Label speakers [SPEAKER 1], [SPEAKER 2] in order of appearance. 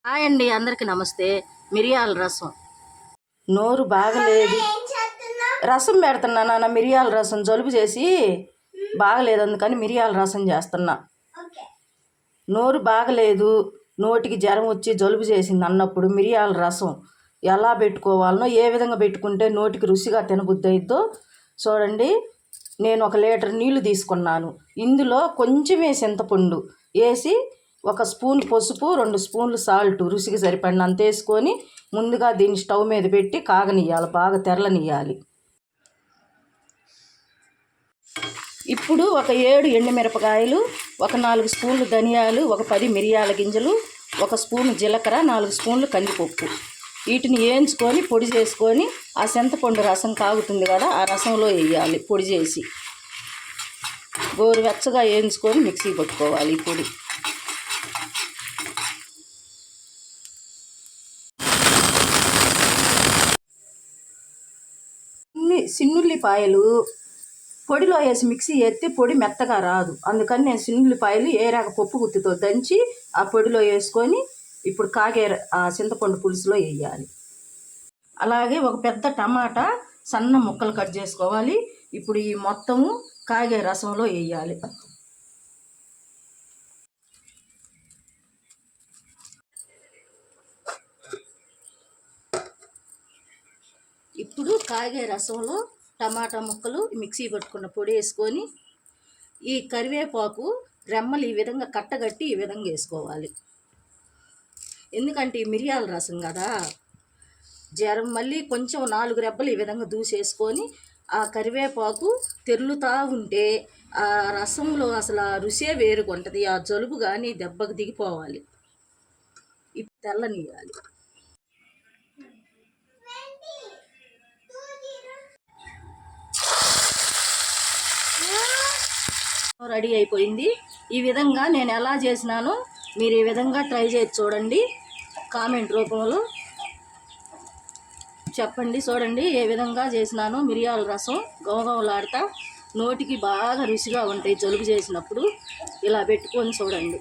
[SPEAKER 1] Hi అండి, అందరికీ నమస్తే. మిరియాల రసం. నోరు బాగలేదు, రసం పెడుతున్నా నాన్న. మిరియాల రసం జలుబు చేసి బాగలేదు, అందుకని మిరియాల రసం చేస్తున్నా. నోరు బాగలేదు, నోటికి జ్వరం వచ్చి జలుబు చేసింది అన్నప్పుడు మిరియాల రసం ఎలా పెట్టుకోవాలనో, ఏ విధంగా పెట్టుకుంటే నోటికి రుచిగా తినబుద్ధి అయిద్దో చూడండి. నేను 1 లీటర్ నీళ్లు తీసుకున్నాను. ఇందులో కొంచెమే చింతపండు వేసి, 1 స్పూన్ పసుపు, 2 స్పూన్లు సాల్ట్ రుచికి సరిపడినంత వేసుకొని ముందుగా దీన్ని స్టవ్ మీద పెట్టి కాగనియాలి, బాగా తెరలనియాలి. ఇప్పుడు 7 ఎండుమిరపకాయలు, 4 స్పూన్లు ధనియాలు, 10 మిరియాల గింజలు, 1 స్పూన్ జీలకర్ర, 4 స్పూన్లు కందిపప్పు, వీటిని వేయించుకొని పొడి చేసుకొని ఆ చింతపండు రసం కాగుతుంది కదా, ఆ రసంలో వేయాలి. పొడి చేసి గోరువెచ్చగా వేయించుకొని మిక్సీ పట్టుకోవాలి. ఈ పొడి సిన్నుల్లిపాయలు పొడిలో వేసి మిక్సీ వేస్తే పొడి మెత్తగా రాదు, అందుకని నేను సిన్నుల్లిపాయలు ఏరాక పప్పు గుత్తితో దంచి ఆ పొడిలో వేసుకొని ఇప్పుడు కాగే ఆ చింతపండు పులుసులో వేయాలి. అలాగే 1 పెద్ద టమాటా సన్న ముక్కలు కట్ చేసుకోవాలి. ఇప్పుడు ఈ మొత్తము కాగే రసంలో వేయాలి. ఇప్పుడు కాగే రసంలో టమాటా ముక్కలు, మిక్సీ పట్టుకున్న పొడి వేసుకొని ఈ కరివేపాకు రెమ్మలు ఈ విధంగా కట్టగట్టి ఈ విధంగా వేసుకోవాలి. ఎందుకంటే ఈ మిరియాల రసం కదా, జ్వరం మళ్ళీ కొంచెం 4 రెబ్బలు ఈ విధంగా దూసేసుకొని ఆ కరివేపాకు తెరులుతూ ఉంటే ఆ రసంలో అసలు ఆ రుచే వేరుగా ఉంటుంది. ఆ జలుబు కానీ దెబ్బకు దిగిపోవాలి. ఇప్పుడు తెల్లనియాలి. రెడీ అయిపోయింది. ఈ విధంగా నేను ఎలా చేసినానో మీరు ఈ విధంగా ట్రై చేసి చూడండి. కామెంట్ రూపంలో చెప్పండి. చూడండి ఏ విధంగా చేసినానో. మిరియాల రసం గవగవలాడుతా నోటికి బాగా రుచిగా ఉంటాయి. జలుబు చేసినప్పుడు ఇలా పెట్టుకొని చూడండి.